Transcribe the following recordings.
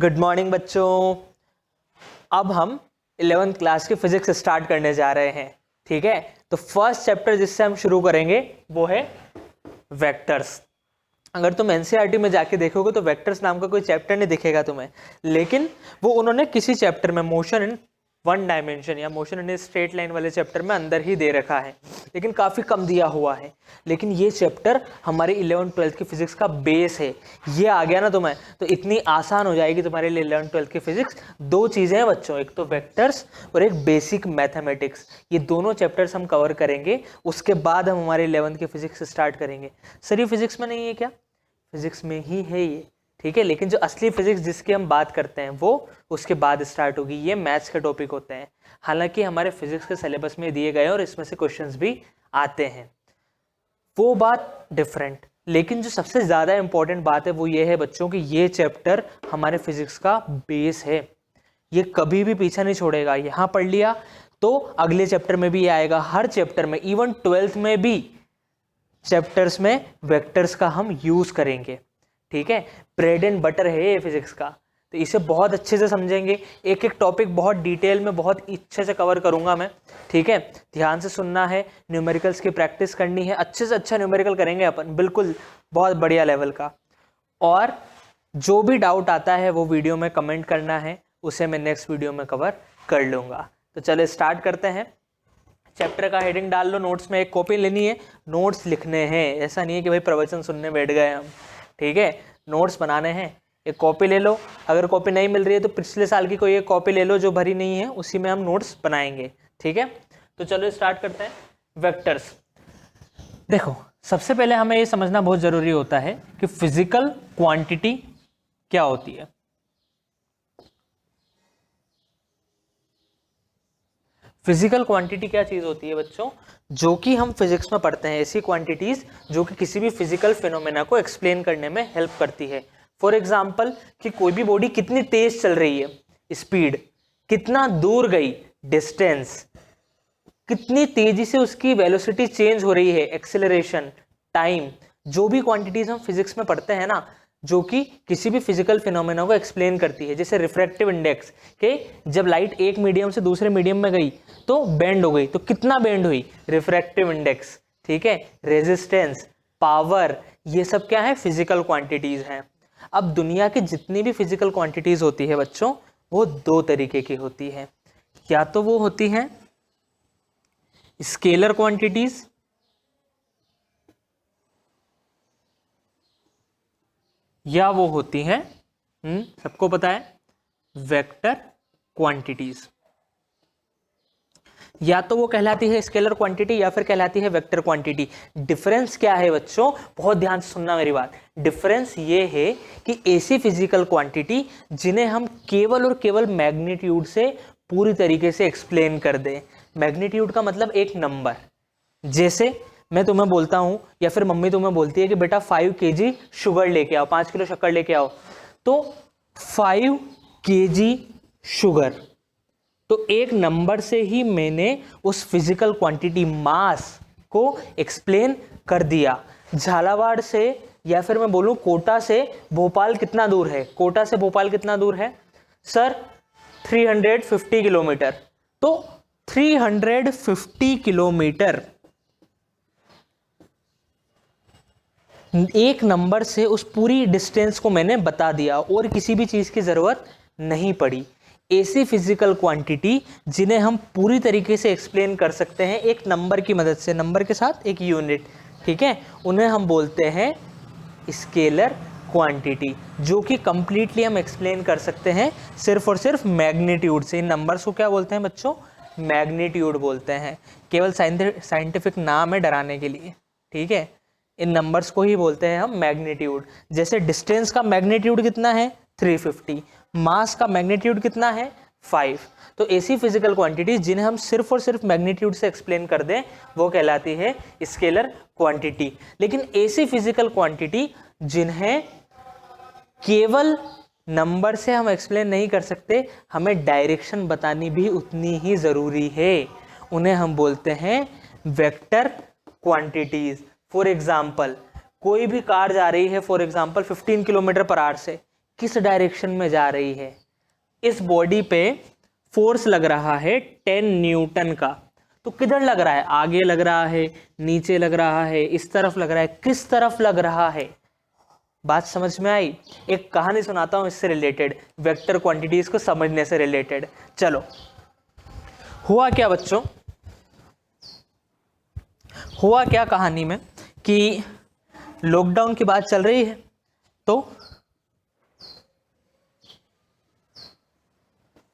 Good morning बच्चों। अब हम 11th क्लास की फिजिक्स स्टार्ट करने जा रहे हैं। ठीक है, तो फर्स्ट चैप्टर जिससे हम शुरू करेंगे वो है वेक्टर्स। अगर तुम एनसीईआरटी में जाके देखोगे तो वेक्टर्स नाम का कोई चैप्टर नहीं दिखेगा तुम्हें, लेकिन वो उन्होंने किसी चैप्टर में मोशन इन वन डायमेंशन या मोशन इन स्ट्रेट लाइन वाले चैप्टर में अंदर ही दे रखा है, लेकिन काफ़ी कम दिया हुआ है। लेकिन ये चैप्टर हमारे 11th-12th की फिजिक्स का बेस है। ये आ गया ना तुम्हें तो इतनी आसान हो जाएगी तुम्हारे लिए 11th-12th की फिजिक्स। दो चीज़ें हैं बच्चों, एक तो वेक्टर्स और एक बेसिक मैथमेटिक्स। ये दोनों चैप्टर्स हम कवर करेंगे, उसके बाद हम हमारे 11th की फिजिक्स स्टार्ट करेंगे। सर ये फिजिक्स में नहीं है क्या? फिजिक्स में ही है ये, ठीक है, लेकिन जो असली फिजिक्स जिसकी हम बात करते हैं वो उसके बाद स्टार्ट होगी। ये मैथ्स के टॉपिक होते हैं, हालांकि हमारे फिजिक्स के सिलेबस में दिए गए और इसमें से क्वेश्चंस भी आते हैं, वो बात डिफरेंट। लेकिन जो सबसे ज़्यादा इंपॉर्टेंट बात है वो ये है बच्चों कि ये चैप्टर हमारे फिजिक्स का बेस है। ये कभी भी पीछा नहीं छोड़ेगा। यहाँ पढ़ लिया तो अगले चैप्टर में भी आएगा, हर चैप्टर में, इवन 12th में भी चैप्टर्स में वेक्टर्स का हम यूज़ करेंगे। ठीक है, ब्रेड एंड बटर है ये फिजिक्स का, तो इसे बहुत अच्छे से समझेंगे। एक एक टॉपिक बहुत डिटेल में बहुत अच्छे से कवर करूंगा मैं। ठीक है, ध्यान से सुनना है, न्यूमेरिकल्स की प्रैक्टिस करनी है, अच्छे से अच्छा न्यूमेरिकल करेंगे अपन, बिल्कुल बहुत बढ़िया लेवल का। और जो भी डाउट आता है वो वीडियो में कमेंट करना है, उसे मैं नेक्स्ट वीडियो में कवर कर लूँगा। तो चलो स्टार्ट करते हैं। चैप्टर का हेडिंग डाल लो, नोट्स में एक कॉपी लेनी है, नोट्स लिखने हैं। ऐसा नहीं है कि भाई प्रवचन सुनने बैठ गए हम, ठीक है, नोट्स बनाने हैं। एक कॉपी ले लो, अगर कॉपी नहीं मिल रही है तो पिछले साल की कोई एक कॉपी ले लो जो भरी नहीं है, उसी में हम नोट्स बनाएंगे। ठीक है, तो चलो स्टार्ट करते हैं। वेक्टर्स, देखो सबसे पहले हमें ये समझना बहुत ज़रूरी होता है कि फिजिकल क्वांटिटी क्या होती है। फिजिकल क्वांटिटी क्या चीज़ होती है बच्चों? जो कि हम फिजिक्स में पढ़ते हैं, ऐसी क्वांटिटीज़ जो कि किसी भी फिजिकल फिनोमेना को एक्सप्लेन करने में हेल्प करती है। फॉर एग्जाम्पल कि कोई भी बॉडी कितनी तेज चल रही है, स्पीड, कितना दूर गई, डिस्टेंस, कितनी तेजी से उसकी वेलोसिटी चेंज हो रही है, एक्सेलरेशन, टाइम, जो भी क्वांटिटीज़ हम फिजिक्स में पढ़ते हैं ना, जो कि किसी भी फिजिकल फिनोमेना को एक्सप्लेन करती है। जैसे रिफ्रैक्टिव इंडेक्स के जब लाइट एक मीडियम से दूसरे मीडियम में गई तो बेंड हो गई, तो कितना बेंड हुई, रिफ्रैक्टिव इंडेक्स। ठीक है, रेजिस्टेंस, पावर, ये सब क्या है, फिजिकल क्वांटिटीज हैं। अब दुनिया की जितनी भी फिजिकल क्वांटिटीज होती है बच्चों, वो दो तरीके की होती है। या तो वो होती हैं स्केलर क्वांटिटीज, या वो होती हैं सबको पता है वेक्टर क्वांटिटीज। या तो वो कहलाती है स्केलर क्वांटिटी या फिर कहलाती है वेक्टर क्वांटिटी। डिफरेंस क्या है बच्चों, बहुत ध्यान से सुनना मेरी बात। डिफरेंस ये है कि ऐसी फिजिकल क्वांटिटी जिन्हें हम केवल और केवल मैग्नीट्यूड से पूरी तरीके से एक्सप्लेन कर दें। मैग्नीट्यूड का मतलब एक नंबर। जैसे मैं तुम्हें बोलता हूं या फिर मम्मी तुम्हें बोलती है कि बेटा 5 kg शुगर लेके आओ, 5 किलो शक्कर लेके आओ, तो 5 kg शुगर, तो एक नंबर से ही मैंने उस फिजिकल क्वांटिटी मास को एक्सप्लेन कर दिया। झालावाड़ से या फिर मैं बोलूं कोटा से भोपाल कितना दूर है, कोटा से भोपाल कितना दूर है सर? 350 किलोमीटर। तो 350 किलोमीटर एक नंबर से उस पूरी डिस्टेंस को मैंने बता दिया और किसी भी चीज़ की ज़रूरत नहीं पड़ी। ऐसी फिजिकल क्वांटिटी जिन्हें हम पूरी तरीके से एक्सप्लेन कर सकते हैं एक नंबर की मदद से, नंबर के साथ एक यूनिट, ठीक है, उन्हें हम बोलते हैं स्केलर क्वांटिटी, जो कि कंप्लीटली हम एक्सप्लेन कर सकते हैं सिर्फ और सिर्फ मैग्नीट्यूड से। इन नंबर्स को क्या बोलते हैं बच्चों? मैग्नीट्यूड बोलते हैं। केवल साइंटिफिक नाम है डराने के लिए, ठीक है, इन नंबर्स को ही बोलते हैं हम मैग्नीट्यूड। जैसे डिस्टेंस का मैग्नीट्यूड कितना है? 350। मास का मैग्नीट्यूड कितना है? 5। तो ऐसी फिजिकल क्वांटिटी जिन्हें हम सिर्फ और सिर्फ मैग्नीट्यूड से एक्सप्लेन कर दें वो कहलाती है स्केलर क्वांटिटी। लेकिन ऐसी फिजिकल क्वांटिटी जिन्हें केवल नंबर से हम एक्सप्लेन नहीं कर सकते, हमें डायरेक्शन बतानी भी उतनी ही ज़रूरी है, उन्हें हम बोलते हैं वेक्टर क्वांटिटीज़। फॉर एग्जाम्पल कोई भी कार जा रही है for example 15 kilometre per hour से, किस डायरेक्शन में जा रही है। इस बॉडी पे फोर्स लग रहा है 10 न्यूटन का, तो किधर लग रहा है, आगे लग रहा है, नीचे लग रहा है, इस तरफ लग रहा है, किस तरफ लग रहा है। बात समझ में आई। एक कहानी सुनाता हूं इससे रिलेटेड, वेक्टर क्वांटिटीज को समझने से रिलेटेड। चलो, हुआ क्या बच्चों, हुआ क्या कहानी में कि लॉकडाउन की बात चल रही है, तो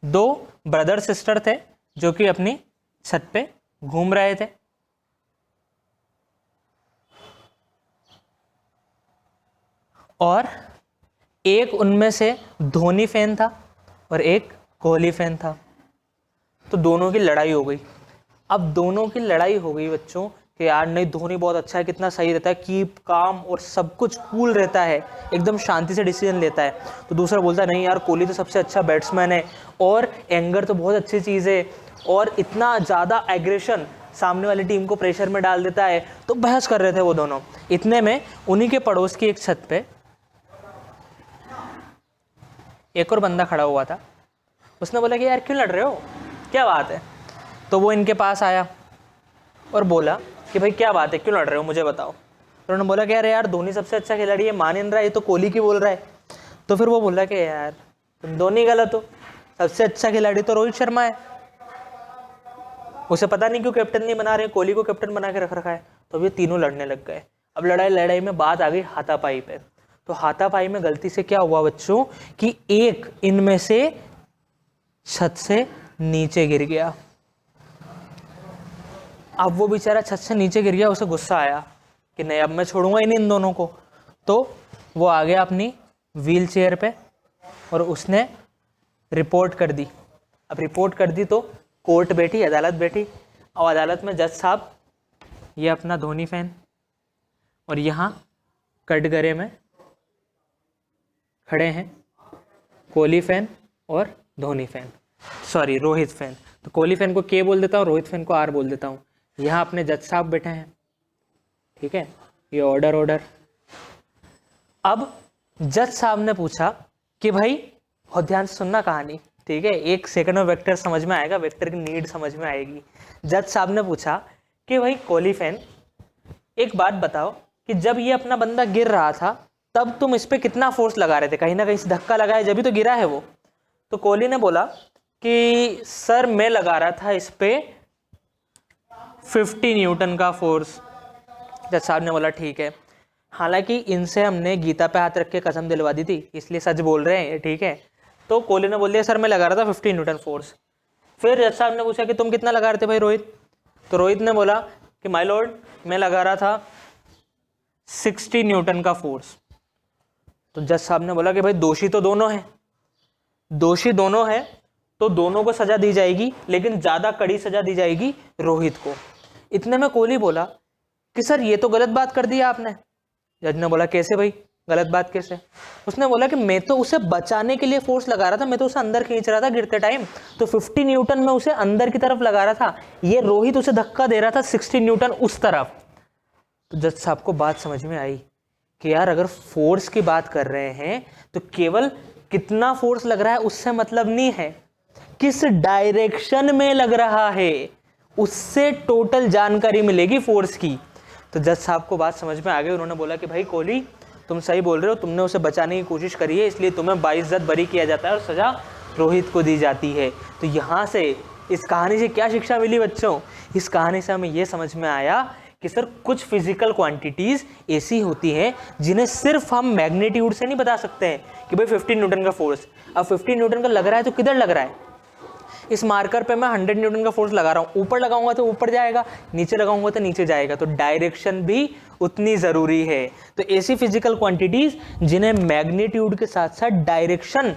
दो ब्रदर सिस्टर थे जो कि अपनी छत पे घूम रहे थे। और एक उनमें से धोनी फैन था और एक कोहली फैन था। तो दोनों की लड़ाई हो गई। अब दोनों की लड़ाई हो गई बच्चों कि यार नहीं, धोनी बहुत अच्छा है, कितना सही रहता है, कीप काम और सब कुछ कूल रहता है, एकदम शांति से डिसीजन लेता है। तो दूसरा बोलता है नहीं यार, कोहली तो सबसे अच्छा बैट्समैन है और एंगर तो बहुत अच्छी चीज़ है और इतना ज़्यादा एग्रेशन सामने वाली टीम को प्रेशर में डाल देता है। तो बहस कर रहे थे वो दोनों। इतने में उन्हीं के पड़ोस की एक छत पे एक और बंदा खड़ा हुआ था। उसने बोला कि यार क्यों लड़ रहे हो, क्या बात है। तो वो इनके पास आया और बोला कि भाई क्या बात है, क्यों लड़ रहे हो, मुझे बताओ। तो उन्होंने बोला कि यार धोनी सबसे अच्छा खिलाड़ी है, मान नहीं रहा, ये तो कोहली की बोल रहा है। तो फिर वो बोला कि यार तुम दोनों गलत हो, सबसे अच्छा खिलाड़ी तो रोहित शर्मा है, उसे पता नहीं क्यों कैप्टन नहीं बना रहे, कोहली को कैप्टन बना के रख रखा है। तो अब ये तीनों लड़ने लग गए। अब लड़ाई में बात आ गई हाथापाई पे। तो हाथापाई में गलती से क्या हुआ बच्चों कि एक इनमें से छत से नीचे गिर गया। अब वो बेचारा छत से नीचे गिर गया, उसे गुस्सा आया कि नहीं अब मैं छोड़ूंगा ही नहीं इन दोनों को। तो वो आ गया अपनी व्हील चेयर पे और उसने रिपोर्ट कर दी। अब रिपोर्ट कर दी तो कोर्ट बैठी, अदालत बैठी, और अदालत में जज साहब, ये अपना धोनी फैन और यहाँ कटघरे में खड़े हैं कोहली फैन और Dhoni fan, sorry Rohit fan. तो कोहली फैन को के बोल देता हूँ, रोहित फैन को आर बोल देता हूँ। यहाँ अपने जज साहब बैठे हैं, ठीक है, ये ऑर्डर। अब जज साहब ने पूछा कि भाई बहुत ध्यान से सुनना कहानी, ठीक है, 1 सेकंड में वेक्टर समझ में आएगा, वेक्टर की नीड समझ में आएगी। जज साहब ने पूछा कि भाई कोहली फैन, एक बात बताओ कि जब ये अपना बंदा गिर रहा था तब तुम इस पे कितना फोर्स लगा रहे थे, कहीं ना कहीं से धक्का लगाया जब ही तो गिरा है वो। तो कोहली ने बोला कि सर मैं लगा रहा था इस पे 50 न्यूटन का फोर्स। जज साहब ने बोला ठीक है, हालांकि इनसे हमने गीता पे हाथ रख के कसम दिलवा दी थी, इसलिए सच बोल रहे हैं, ठीक है। तो कोहली ने बोल दिया सर मैं लगा रहा था 50 न्यूटन फोर्स। फिर जज साहब ने पूछा कि तुम कितना लगा रहे थे भाई रोहित। तो रोहित ने बोला कि माय लॉर्ड मैं लगा रहा था 60 न्यूटन का फोर्स। तो जज साहब ने बोला कि भाई दोषी तो दोनों हैं, दोषी दोनों हैं तो दोनों को सजा दी जाएगी, लेकिन ज्यादा कड़ी सजा दी जाएगी रोहित को। इतने में कोहली बोला कि सर ये तो गलत बात कर दिया आपने। जज ने बोला कैसे भाई, गलत बात कैसे। उसने बोला कि मैं तो उसे बचाने के लिए फोर्स लगा रहा था, मैं तो उसे अंदर खींच रहा था गिरते टाइम, तो 50 न्यूटन में उसे अंदर की तरफ लगा रहा था, ये रोहित उसे धक्का दे रहा था 60 न्यूटन उस तरफ। तो जज साहब को बात समझ में आई कि यार अगर फोर्स की बात कर रहे हैं तो केवल कितना फोर्स लग रहा है उससे मतलब नहीं है, किस डायरेक्शन में लग रहा है उससे टोटल जानकारी मिलेगी फोर्स की। तो जज साहब को बात समझ में आ गई। उन्होंने बोला कि भाई कोहली तुम सही बोल रहे हो, तुमने उसे बचाने की कोशिश करी है, इसलिए तुम्हें बाइज्जत बरी किया जाता है और सजा रोहित को दी जाती है। तो यहाँ से इस कहानी से क्या शिक्षा मिली बच्चों, इस कहानी से हमें यह समझ में आया कि सर कुछ फिजिकल क्वांटिटीज ऐसी होती हैं जिन्हें सिर्फ हम मैग्नीट्यूड से नहीं बता सकते हैं कि भाई 50 न्यूटन का फोर्स। अब 50 न्यूटन का लग रहा है तो किधर लग रहा है, इस मार्कर पे मैं 100 न्यूटन का फोर्स लगा रहा हूँ, ऊपर लगाऊंगा तो ऊपर जाएगा, नीचे लगाऊंगा तो नीचे जाएगा, तो डायरेक्शन भी उतनी ज़रूरी है। तो ऐसी फिजिकल क्वांटिटीज जिन्हें मैग्नीट्यूड के साथ साथ डायरेक्शन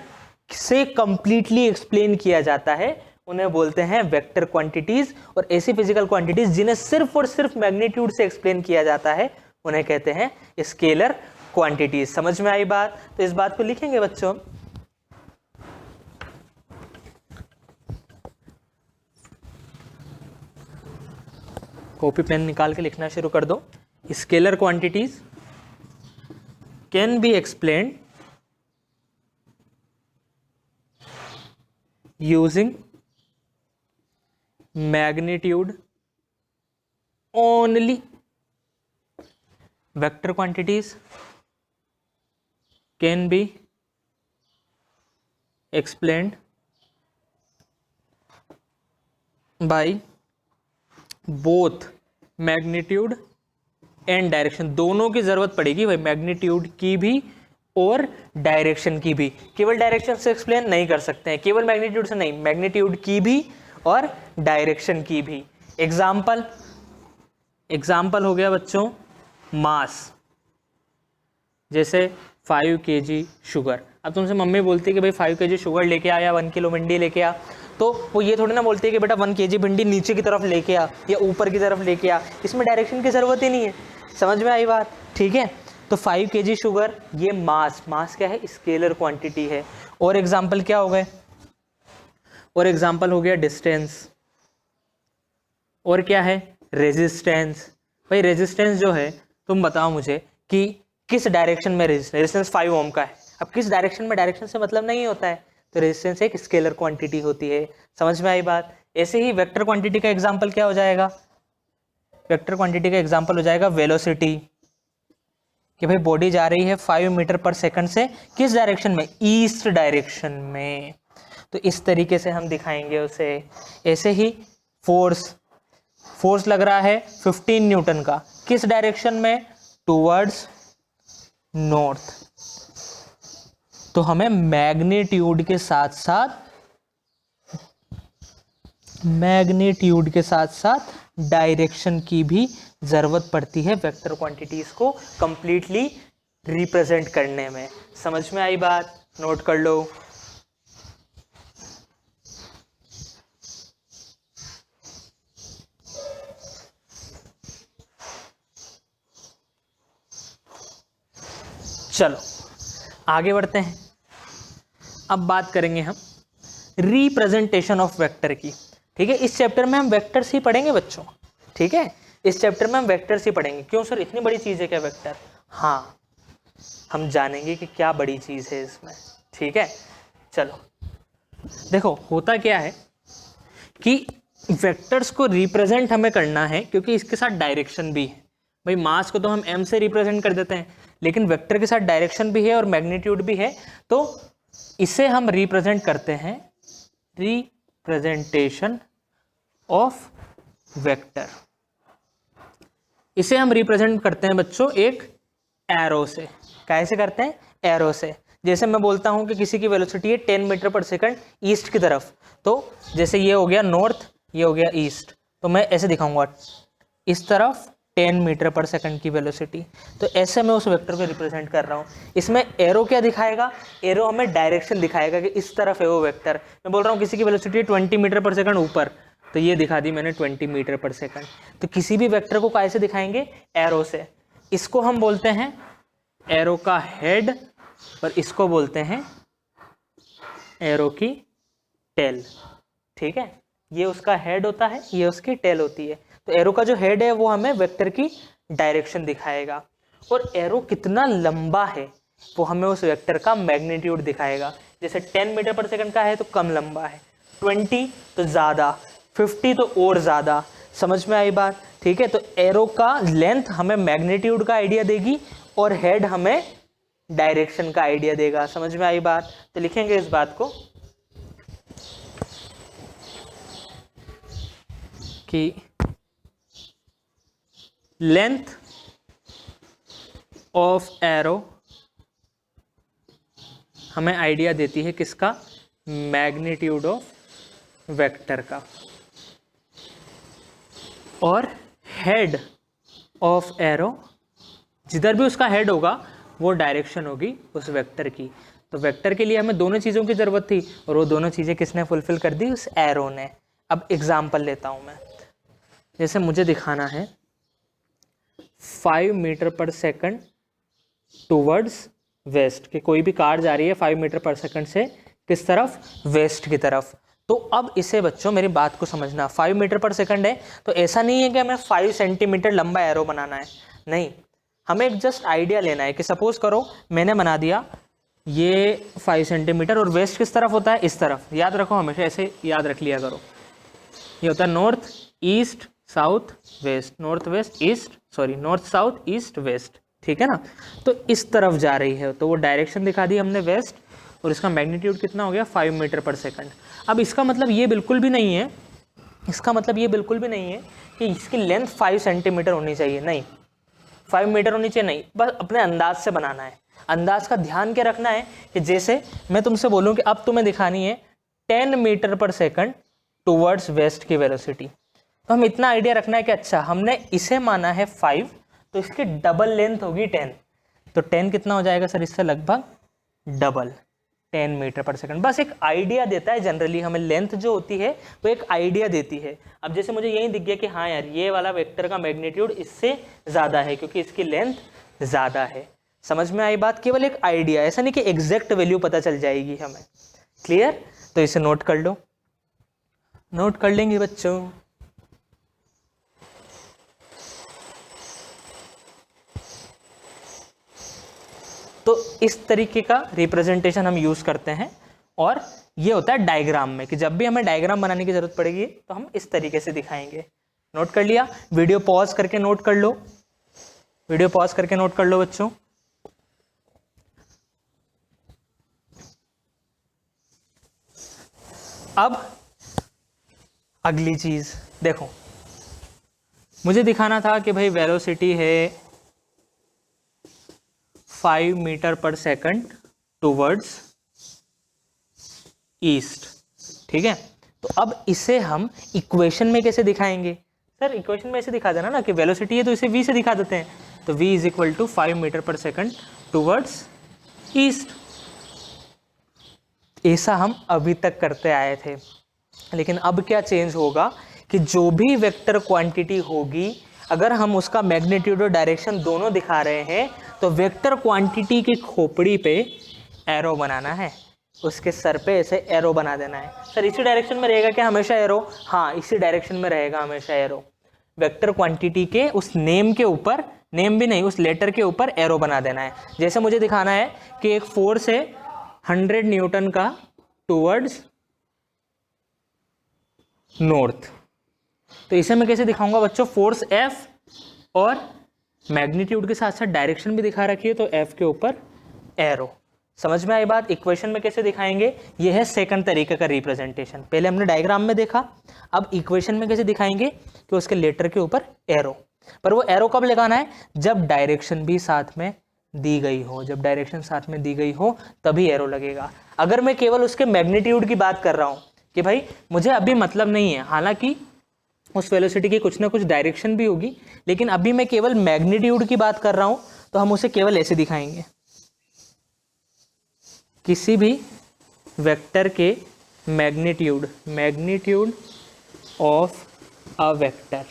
से कंप्लीटली एक्सप्लेन किया जाता है उन्हें बोलते हैं वेक्टर क्वांटिटीज, और ऐसी फिजिकल क्वांटिटीज जिन्हें सिर्फ और सिर्फ मैग्नीट्यूड से एक्सप्लेन किया जाता है उन्हें कहते हैं स्केलर क्वांटिटीज। समझ में आई बात? तो इस बात को लिखेंगे बच्चों, कॉपी पेन निकाल के लिखना शुरू कर दो। Scalar quantities can be explained using magnitude only, vector quantities can be explained by both magnitude and direction. दोनों की जरूरत पड़ेगी भाई, मैग्नीट्यूड की भी और डायरेक्शन की भी। केवल डायरेक्शन से एक्सप्लेन नहीं कर सकते हैं, केवल मैग्नीट्यूड से नहीं, मैग्नीट्यूड की भी और डायरेक्शन की भी। एग्जाम्पल हो गया बच्चों मास, जैसे 5 kg शुगर। अब तुमसे मम्मी बोलती है कि भाई 5 kg शुगर लेके आ या 1 किलो भिंडी लेके आ, तो वो ये थोड़ी ना बोलती है कि बेटा 1 kg भिंडी नीचे की तरफ लेके आ या ऊपर की तरफ लेके आ। इसमें डायरेक्शन की ज़रूरत ही नहीं है। समझ में आई बात? ठीक है, तो 5 kg शुगर, ये मास क्या है? स्केलर क्वांटिटी है। और एग्जाम्पल क्या हो गए? और एग्जाम्पल हो गया डिस्टेंस, और क्या है? रेजिस्टेंस। भाई रेजिस्टेंस जो है, तुम बताओ मुझे कि किस डायरेक्शन में रेजिस्टेंस 5 ओम का है। अब किस डायरेक्शन में, डायरेक्शन से मतलब नहीं होता है, तो रेजिस्टेंस एक स्केलर क्वांटिटी होती है। समझ में आई बात? ऐसे ही वेक्टर क्वांटिटी का एग्जांपल क्या हो जाएगा? वेक्टर क्वांटिटी का एग्जांपल हो जाएगा वेलोसिटी, कि भाई बॉडी जा रही है 5 मीटर पर सेकंड से किस डायरेक्शन में? ईस्ट डायरेक्शन में। तो इस तरीके से हम दिखाएंगे उसे। ऐसे ही फोर्स लग रहा है 15 न्यूटन का, किस डायरेक्शन में? Towards north. तो हमें मैग्नीट्यूड के साथ डायरेक्शन की भी जरूरत पड़ती है वेक्टर क्वांटिटीज को कंप्लीटली रिप्रेजेंट करने में। समझ में आई बात? नोट कर लो। चलो आगे बढ़ते हैं। अब बात करेंगे हम रिप्रेजेंटेशन ऑफ वेक्टर की। ठीक है, इस चैप्टर में हम वेक्टर्स ही पढ़ेंगे बच्चों। ठीक है, इस चैप्टर में हम वेक्टर्स ही पढ़ेंगे। क्यों सर, इतनी बड़ी चीज़ है क्या वेक्टर? हाँ, हम जानेंगे कि क्या बड़ी चीज़ है इसमें। ठीक है, चलो देखो होता क्या है कि वेक्टर्स को रिप्रेजेंट हमें करना है, क्योंकि इसके साथ डायरेक्शन भी है। भाई मास को तो हम m से रिप्रेजेंट कर देते हैं, लेकिन वेक्टर के साथ डायरेक्शन भी है और मैग्नीट्यूड भी है, तो इसे हम रिप्रेजेंट करते हैं रिप्रेजेंटेशन ऑफ वेक्टर। इसे हम रिप्रेजेंट करते हैं बच्चों एक एरो से। कैसे करते हैं? एरो से। जैसे मैं बोलता हूं कि किसी की वेलोसिटी है 10 मीटर पर सेकंड ईस्ट की तरफ, तो जैसे ये हो गया नॉर्थ, ये हो गया ईस्ट, तो मैं ऐसे दिखाऊंगा इस तरफ 10 मीटर पर सेकंड की वेलोसिटी। तो ऐसे मैं उस वेक्टर को रिप्रेजेंट कर रहा हूँ। इसमें एरो क्या दिखाएगा? एरो हमें डायरेक्शन दिखाएगा कि इस तरफ है वो वेक्टर। मैं बोल रहा हूँ किसी की वेलोसिटी 20 मीटर पर सेकंड ऊपर, तो ये दिखा दी मैंने 20 मीटर पर सेकंड। तो किसी भी वेक्टर को कैसे दिखाएंगे? एरो से। इसको हम बोलते हैं एरो का हेड, और इसको बोलते हैं एरो की टेल। ठीक है, ये उसका हेड होता है, ये उसकी टेल होती है। तो एरो का जो हेड है वो हमें वेक्टर की डायरेक्शन दिखाएगा, और एरो कितना लंबा है वो हमें उस वेक्टर का मैग्नीट्यूड दिखाएगा। जैसे 10 मीटर पर सेकंड का है तो कम लंबा है, 20 तो ज़्यादा, 50 तो और ज़्यादा। समझ में आई बात? ठीक है, तो एरो का लेंथ हमें मैग्नीट्यूड का आइडिया देगी और हेड हमें डायरेक्शन का आइडिया देगा। समझ में आई बात? तो लिखेंगे इस बात को कि लेंथ ऑफ एरो हमें आइडिया देती है किसका? मैग्नीट्यूड ऑफ वेक्टर का। और हेड ऑफ एरो, जिधर भी उसका हेड होगा वो डायरेक्शन होगी उस वेक्टर की। तो वेक्टर के लिए हमें दोनों चीज़ों की ज़रूरत थी, और वो दोनों चीज़ें किसने फुलफिल कर दी? उस एरो ने। अब एग्जाम्पल लेता हूँ मैं। जैसे मुझे दिखाना है 5 metre per second towards waste, कि कोई भी कार जा रही है 5 मीटर पर सेकंड से किस तरफ? वेस्ट की तरफ। तो अब इसे बच्चों मेरी बात को समझना, 5 मीटर पर सेकंड है तो ऐसा नहीं है कि हमें 5 सेंटीमीटर लंबा एरो बनाना है, नहीं, हमें एक जस्ट आइडिया लेना है कि सपोज करो मैंने बना दिया ये 5 सेंटीमीटर, और वेस्ट किस तरफ होता है, इस तरफ। याद रखो, हमेशा ऐसे याद रख लिया करो। ये होता है north east south west, north west east, sorry north south east west, ठीक है ना। तो इस तरफ जा रही है, तो वो डायरेक्शन दिखा दी हमने वेस्ट, और इसका मैग्नीट्यूड कितना हो गया 5 मीटर पर सेकंड। अब इसका मतलब ये बिल्कुल भी नहीं है, इसका मतलब ये बिल्कुल भी नहीं है कि इसकी लेंथ 5 सेंटीमीटर होनी चाहिए, नहीं 5 मीटर होनी चाहिए, नहीं, बस अपने अंदाज से बनाना है। अंदाज का ध्यान क्या रखना है कि जैसे मैं तुमसे बोलूं कि अब तुम्हें दिखानी है 10 metre per second towards waste की वेलोसिटी, तो हम इतना आइडिया रखना है कि अच्छा हमने इसे माना है 5, तो इसकी डबल लेंथ होगी 10, तो 10 कितना हो जाएगा सर, इससे लगभग डबल 10 मीटर पर सेकंड। बस एक आइडिया देता है, जनरली हमें लेंथ जो होती है वो एक आइडिया देती है। अब जैसे मुझे यही दिख गया कि हाँ यार ये वाला वेक्टर का मैग्नीट्यूड इससे ज़्यादा है क्योंकि इसकी लेंथ ज़्यादा है। समझ में आई बात, केवल एक आइडिया, ऐसा नहीं कि एग्जैक्ट वैल्यू पता चल जाएगी हमें। क्लियर, तो इसे नोट कर लो, नोट कर लेंगे बच्चों। तो इस तरीके का रिप्रेजेंटेशन हम यूज करते हैं, और ये होता है डायग्राम में, कि जब भी हमें डायग्राम बनाने की जरूरत पड़ेगी तो हम इस तरीके से दिखाएंगे। नोट कर लिया, वीडियो पॉज करके नोट कर लो, वीडियो पॉज करके नोट कर लो बच्चों। अब अगली चीज देखो, मुझे दिखाना था कि भाई वेलोसिटी है 5 metre per second towards east, ठीक है। तो अब इसे हम इक्वेशन में कैसे दिखाएंगे सर, इक्वेशन में ऐसे दिखा देना ना कि वेलोसिटी है तो इसे v से दिखा देते हैं, तो v is equal to 5 metre per second towards east. ऐसा हम अभी तक करते आए थे, लेकिन अब क्या चेंज होगा कि जो भी वेक्टर क्वांटिटी होगी, अगर हम उसका मैग्नीट्यूड और डायरेक्शन दोनों दिखा रहे हैं, तो वेक्टर क्वांटिटी की खोपड़ी पे एरो बनाना है, उसके सर पे ऐसे एरो बना देना है। सर इसी डायरेक्शन में रहेगा क्या हमेशा एरो, हाँ इसी डायरेक्शन में रहेगा हमेशा एरो। वेक्टर क्वांटिटी के उस नेम के ऊपर, नेम भी नहीं, उस लेटर के ऊपर एरो बना देना है। जैसे मुझे दिखाना है कि एक फोर्स है 100 न्यूटन का टूवर्ड्स नॉर्थ, तो इसे मैं कैसे दिखाऊंगा बच्चों, फोर्स F और मैग्नीट्यूड के साथ साथ डायरेक्शन भी दिखा रखी है, तो F के ऊपर एरो। समझ में आई बात, इक्वेशन में कैसे दिखाएंगे, ये है सेकंड तरीके का रिप्रेजेंटेशन। पहले हमने डायग्राम में देखा, अब इक्वेशन में कैसे दिखाएंगे कि उसके लेटर के ऊपर एरो। पर वो एरो कब लगाना है, जब डायरेक्शन भी साथ में दी गई हो, जब डायरेक्शन साथ में दी गई हो तभी एरो लगेगा। अगर मैं केवल उसके मैग्नीट्यूड की बात कर रहा हूँ कि भाई मुझे अभी मतलब नहीं है, हालांकि उस वेलोसिटी की कुछ ना कुछ डायरेक्शन भी होगी, लेकिन अभी मैं केवल मैग्नीट्यूड की बात कर रहा हूं, तो हम उसे केवल ऐसे दिखाएंगे, किसी भी वेक्टर के magnitude, magnitude of a vector,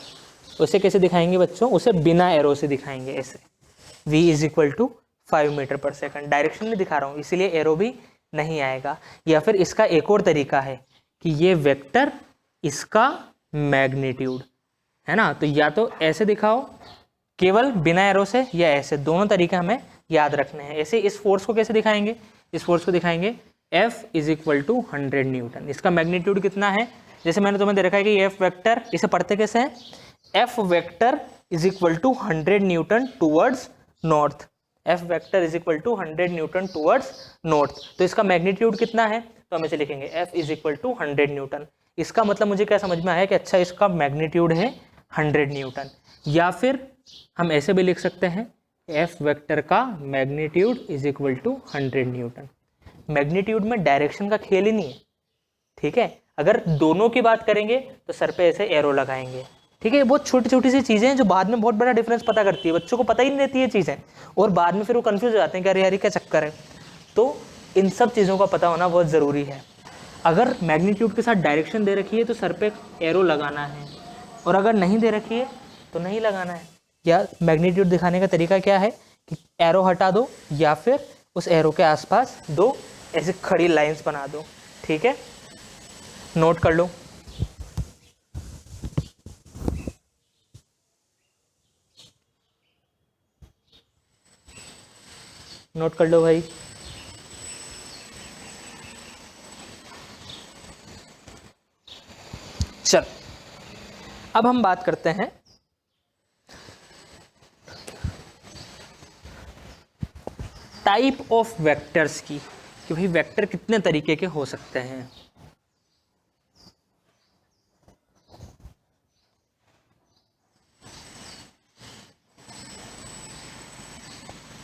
उसे कैसे दिखाएंगे बच्चों, उसे बिना एरो से दिखाएंगे ऐसे, v is equal to 5 metre per second. Direction में दिखा रहा हूं इसलिए एरो भी नहीं आएगा। या फिर इसका एक और तरीका है कि ये वेक्टर इसका मैग्नीट्यूड है ना, तो या तो ऐसे दिखाओ केवल बिना एरो से, या ऐसे, दोनों तरीके हमें याद रखने हैं। ऐसे इस फोर्स को कैसे दिखाएंगे, इस फोर्स को दिखाएंगे F is equal to 100 newton. इसका मैग्नीट्यूड कितना है, जैसे मैंने तुम्हें दे रखा है कि F वेक्टर, इसे पढ़ते कैसे हैं, F vector is equal to 100 newton towards north, F vector is equal to 100 newton towards north. तो इसका मैग्नीट्यूड कितना है, तो हम इसे लिखेंगे F is equal to 100 newton. इसका मतलब मुझे क्या समझ में आया कि अच्छा इसका मैग्नीट्यूड है 100 न्यूटन। या फिर हम ऐसे भी लिख सकते हैं F वेक्टर का magnitude is equal to 100 newton. Magnitude में डायरेक्शन का खेल ही नहीं है, ठीक है। अगर दोनों की बात करेंगे तो सर पे ऐसे एरो लगाएंगे, ठीक है। बहुत छोटी छोटी सी चीज़ें हैं जो बाद में बहुत बड़ा डिफरेंस पता करती है, बच्चों को पता ही नहीं रहती है चीज़ें, और बाद में फिर वो कंफ्यूज हो जाते हैं कि अरे यार क्या चक्कर है। तो इन सब चीज़ों का पता होना बहुत ज़रूरी है। अगर मैग्नीट्यूड के साथ डायरेक्शन दे रखी है तो सर पे एरो लगाना है, और अगर नहीं दे रखी है तो नहीं लगाना है। या मैग्नीट्यूड दिखाने का तरीका क्या है कि एरो हटा दो, या फिर उस एरो के आसपास दो ऐसे खड़ी लाइंस बना दो, ठीक है। नोट कर लो, नोट कर लो भाई। चल अब हम बात करते हैं टाइप ऑफ वेक्टर्स की, कि भाई वेक्टर कितने तरीके के हो सकते हैं।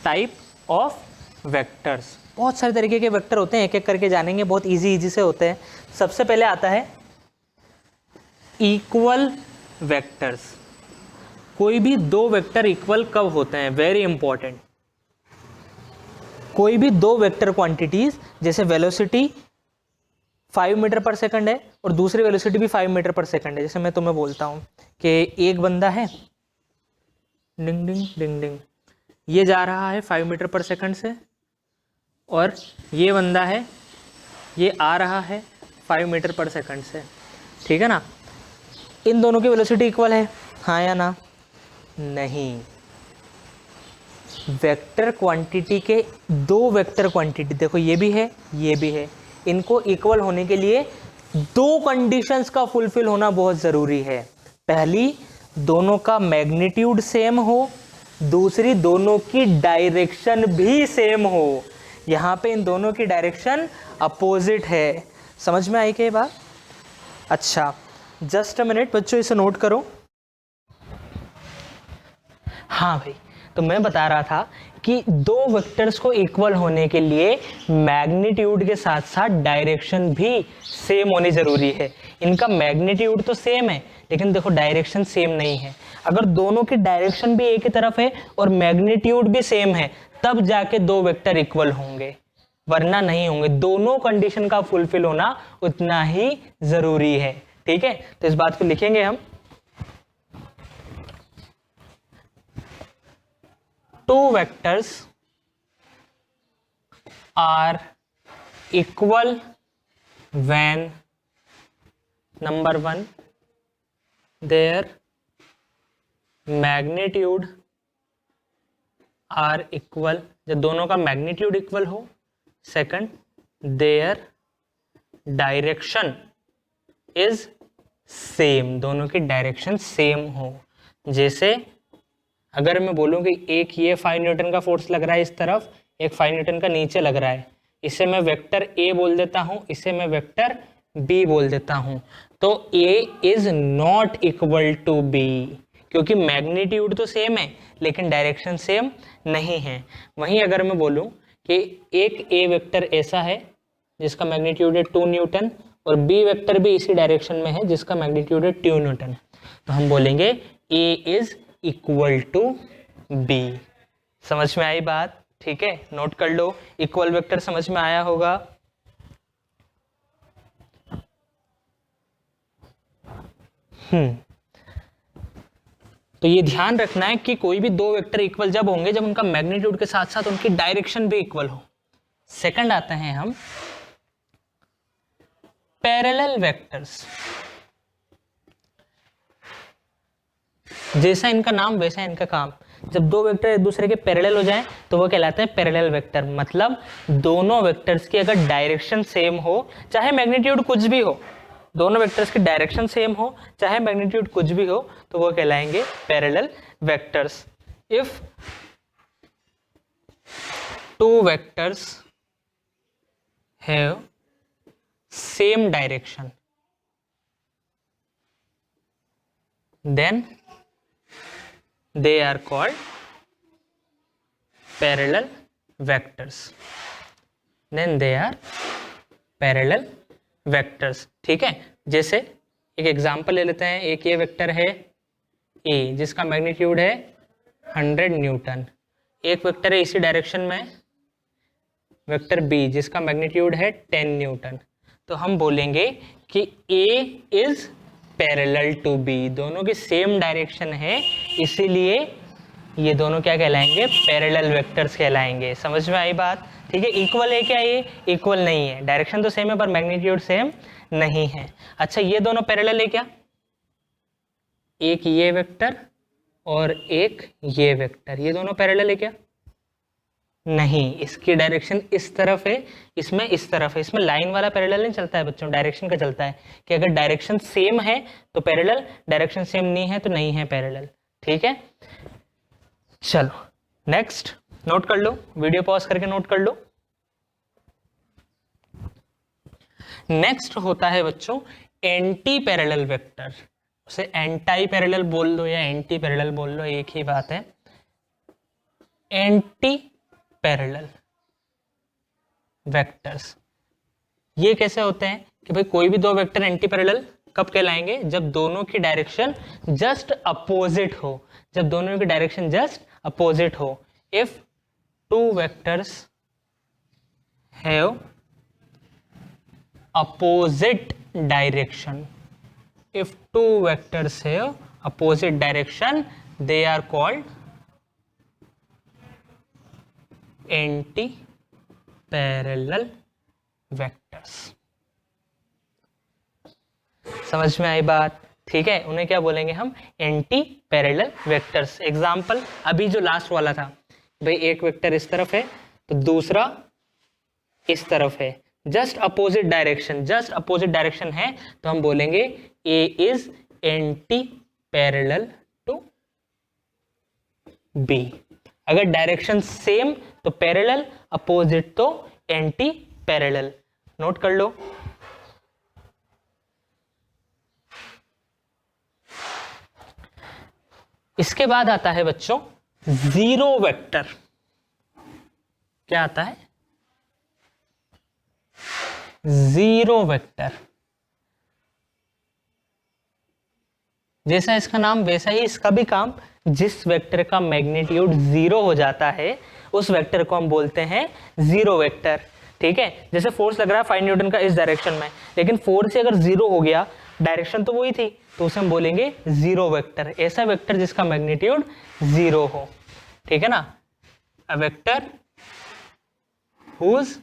टाइप ऑफ वेक्टर्स, बहुत सारे तरीके के वेक्टर होते हैं, एक एक करके जानेंगे, बहुत इजी से होते हैं। सबसे पहले आता है इक्वल वेक्टर्स। कोई भी दो वेक्टर इक्वल कब होते हैं, वेरी इंपॉर्टेंट। कोई भी दो वेक्टर क्वांटिटीज, जैसे वेलोसिटी 5 मीटर पर सेकंड है और दूसरी वेलोसिटी भी 5 मीटर पर सेकंड है। जैसे मैं तुम्हें बोलता हूं कि एक बंदा है, डिंग डिंग डिंग डिंग, ये जा रहा है 5 मीटर पर सेकंड से, और ये बंदा है, ये आ रहा है 5 मीटर पर सेकंड से, ठीक है ना। इन दोनों की वेलोसिटी इक्वल है, हाँ या ना? नहीं। वेक्टर क्वांटिटी के दो वेक्टर क्वांटिटी, देखो ये भी है, ये भी है, इनको इक्वल होने के लिए दो कंडीशंस का फुलफिल होना बहुत ज़रूरी है। पहली, दोनों का मैग्नीट्यूड सेम हो, दूसरी, दोनों की डायरेक्शन भी सेम हो। यहाँ पे इन दोनों की डायरेक्शन अपोजिट है। समझ में आई क्या ये बात? अच्छा, जस्ट अ मिनट बच्चों, इसे नोट करो। हाँ भाई, तो मैं बता रहा था कि दो वेक्टर्स को इक्वल होने के लिए मैग्नीट्यूड के साथ साथ डायरेक्शन भी सेम होनी जरूरी है। इनका मैग्नीट्यूड तो सेम है, लेकिन देखो डायरेक्शन सेम नहीं है। अगर दोनों की डायरेक्शन भी एक ही तरफ है और मैग्नीट्यूड भी सेम है, तब जाके दो वेक्टर इक्वल होंगे, वरना नहीं होंगे। दोनों कंडीशन का फुलफिल होना उतना ही जरूरी है, ठीक है। तो इस बात को लिखेंगे हम। Two vectors are equal when number one, their magnitude are equal, जब दोनों का मैग्नीट्यूड इक्वल हो। Second, their direction is same, दोनों की डायरेक्शन सेम हो। जैसे अगर मैं बोलूँ कि एक ये 5 न्यूटन का फोर्स लग रहा है इस तरफ, एक 5 न्यूटन का नीचे लग रहा है, इसे मैं वेक्टर ए बोल देता हूँ, इसे मैं वेक्टर बी बोल देता हूँ। तो A is not equal to B, क्योंकि मैग्नीट्यूड तो सेम है लेकिन डायरेक्शन सेम नहीं है। वहीं अगर मैं बोलूँ कि एक ए वेक्टर ऐसा है जिसका मैग्नीट्यूड है 2 न्यूटन और बी वेक्टर भी इसी डायरेक्शन में है जिसका मैग्नीट्यूड है 2 न्यूटन, तो हम बोलेंगे A is equal to B. समझ में आई बात? ठीक है, नोट कर लो। इक्वल वेक्टर समझ में आया होगा। तो ये ध्यान रखना है कि कोई भी दो वेक्टर इक्वल जब होंगे जब उनका मैग्नीट्यूड के साथ साथ उनकी डायरेक्शन भी इक्वल हो। सेकंड आते हैं हम पैरेलल वेक्टर्स। जैसा इनका नाम वैसा इनका काम। जब दो वेक्टर एक दूसरे के पैरेलल हो जाएं तो वो कहलाते हैं पैरेलल वेक्टर। मतलब दोनों वेक्टर्स की अगर डायरेक्शन सेम हो, चाहे मैग्नीट्यूड कुछ भी हो, दोनों वेक्टर्स की डायरेक्शन सेम हो चाहे मैग्नीट्यूड कुछ भी हो, तो वो कहलाएंगे parallel vectors. If two vectors have same direction, then they are called parallel vectors. Then they are parallel vectors. ठीक है, जैसे एक एग्जांपल ले लेते हैं। एक ये वेक्टर है ए जिसका मैग्नीट्यूड है 100 न्यूटन, एक वेक्टर है इसी डायरेक्शन में वेक्टर बी जिसका मैग्नीट्यूड है 10 न्यूटन। तो हम बोलेंगे कि ए इज पैरेलल टू बी, दोनों की सेम डायरेक्शन है, इसीलिए ये दोनों क्या कहलाएंगे? पैरेलल वेक्टर्स कहलाएंगे। समझ में आई बात? ठीक है, इक्वल है क्या? ये इक्वल नहीं है, डायरेक्शन तो सेम है पर मैग्नीट्यूड सेम नहीं है। अच्छा, ये दोनों पैरेलल है क्या? एक ये वेक्टर और एक ये वेक्टर, ये दोनों पैरेलल है क्या? नहीं, इसकी डायरेक्शन इस तरफ है, इसमें इस तरफ है। इसमें लाइन वाला पैरेलल नहीं चलता है बच्चों, डायरेक्शन का चलता है कि अगर डायरेक्शन सेम है तो पैरेलल, डायरेक्शन सेम नहीं है तो नहीं है पैरेलल। ठीक है, चलो नेक्स्ट नोट कर लो, वीडियो पॉज करके नोट कर लो। नेक्स्ट होता है बच्चों एंटी पैरेलल वेक्टर, उसे एंटाई पैरेलल बोल दो या एंटी पैरेलल बोल लो, एक ही बात है। एंटी पैरेलल वेक्टर्स ये कैसे होते हैं कि भाई कोई भी दो वेक्टर एंटी पैरेलल कब कहलाएंगे, जब दोनों की डायरेक्शन जस्ट अपोजिट हो, जब दोनों की डायरेक्शन जस्ट अपोजिट हो। If two vectors have opposite direction, if two vectors have opposite direction they are called anti parallel vectors। समझ में आई बात? ठीक है, उन्हें क्या बोलेंगे हम, एंटी पैरेलल वेक्टर्स। एग्जाम्पल अभी जो लास्ट वाला था, भाई एक वेक्टर इस तरफ है तो दूसरा इस तरफ है, just opposite direction, just opposite direction है तो हम बोलेंगे A is anti parallel to B. अगर डायरेक्शन सेम तो पैरेलल, अपोजिट तो एंटी पैरेलल। नोट कर लो। इसके बाद आता है बच्चों जीरो वेक्टर। क्या आता है? Zero vector. जैसा इसका नाम वैसा ही इसका भी काम। जिस वेक्टर का मैग्नीट्यूड जीरो हो जाता है उस वेक्टर को हम बोलते हैं जीरो वेक्टर। ठीक है, जैसे फोर्स लग रहा है 5 न्यूटन का इस डायरेक्शन में, लेकिन फोर्स से अगर जीरो हो गया, डायरेक्शन तो वही थी, तो उसे हम बोलेंगे जीरो वेक्टर। ऐसा वेक्टर जिसका मैग्नीट्यूड जीरो हो। ठीक है ना, a vector whose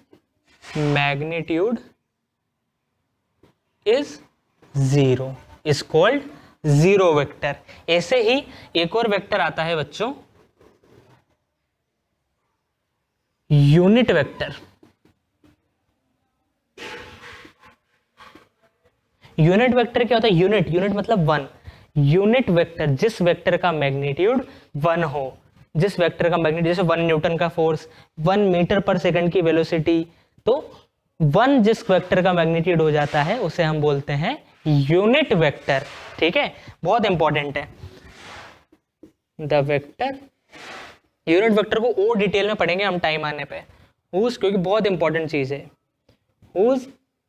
magnitude is zero is called zero vector. ऐसे ही एक और वेक्टर आता है बच्चों, यूनिट वेक्टर। यूनिट वेक्टर क्या होता है? यूनिट, यूनिट मतलब वन। यूनिट वेक्टर जिस वेक्टर का मैग्नीट्यूड वन हो, जिस वेक्टर का मैग्नीट्यूड, जैसे 1 न्यूटन का फोर्स, 1 मीटर पर सेकंड की वेलोसिटी, तो वन जिस वेक्टर का मैग्नीट्यूड हो जाता है उसे हम बोलते हैं यूनिट वेक्टर। ठीक है, बहुत इंपॉर्टेंट है। द वेक्टर, यूनिट वेक्टर को और डिटेल में पढ़ेंगे हम टाइम आने पे, हुज, क्योंकि बहुत इंपॉर्टेंट चीज है। Whose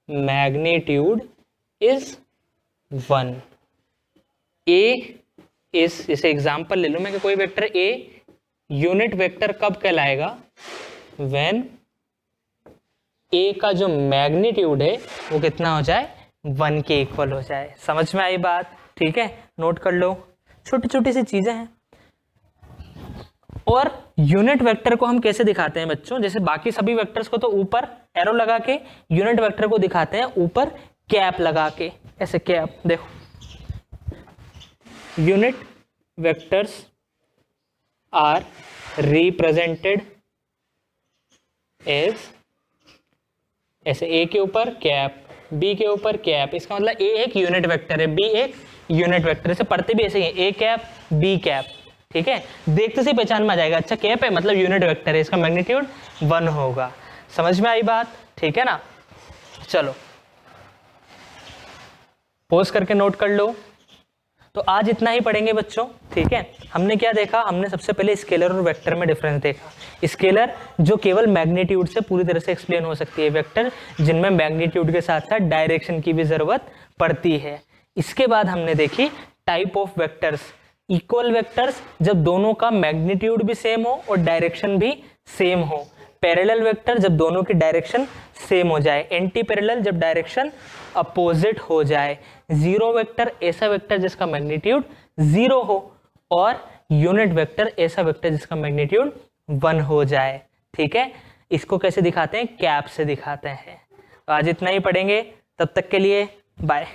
magnitude is 1। ए इस, जैसे एग्जांपल ले लो मैं कि कोई वेक्टर ए यूनिट वेक्टर कब कहलाएगा? व्हेन ए का जो मैग्नीट्यूड है वो कितना हो जाए? 1 के इक्वल हो जाए। समझ में आई बात? ठीक है, नोट कर लो। छोटी छोटी सी चीजें हैं। और यूनिट वेक्टर को हम कैसे दिखाते हैं बच्चों? जैसे बाकी सभी वेक्टर्स को तो ऊपर एरो लगा के, यूनिट वेक्टर को दिखाते हैं ऊपर कैप लगा के, ऐसे कैप। देखो, unit vectors are represented as, ऐसे ए के ऊपर कैप, बी के ऊपर कैप। इसका मतलब ए एक यूनिट वेक्टर है, बी एक यूनिट वेक्टर। इसे पढ़ते भी ऐसे ही, ए कैप बी कैप। ठीक है, देखते से पहचान में आ जाएगा, अच्छा कैप है मतलब यूनिट वेक्टर है, इसका मैग्नीट्यूड 1 होगा। समझ में आई बात? ठीक है ना, चलो पॉज करके नोट कर लो। तो आज इतना ही पढ़ेंगे बच्चों। ठीक है, हमने क्या देखा? हमने सबसे पहले स्केलर और वेक्टर में डिफरेंस देखा। स्केलर जो केवल मैग्नीट्यूड से पूरी तरह से एक्सप्लेन हो सकती है, वेक्टर जिनमें मैग्नीट्यूड के साथ साथ डायरेक्शन की भी जरूरत पड़ती है। इसके बाद हमने देखी type of vectors. Equal vectors जब दोनों का मैग्नीट्यूड भी सेम हो और डायरेक्शन भी सेम हो। पैरेलल वेक्टर जब दोनों की डायरेक्शन सेम हो जाए। एंटी पैरेलल जब डायरेक्शन अपोजिट हो जाए। जीरो वेक्टर ऐसा वेक्टर जिसका मैग्नीट्यूड 0 हो, और यूनिट वेक्टर ऐसा वेक्टर जिसका मैग्नीट्यूड 1 हो जाए। ठीक है, इसको कैसे दिखाते हैं? कैप से दिखाते हैं। आज इतना ही पढ़ेंगे, तब तक के लिए बाय।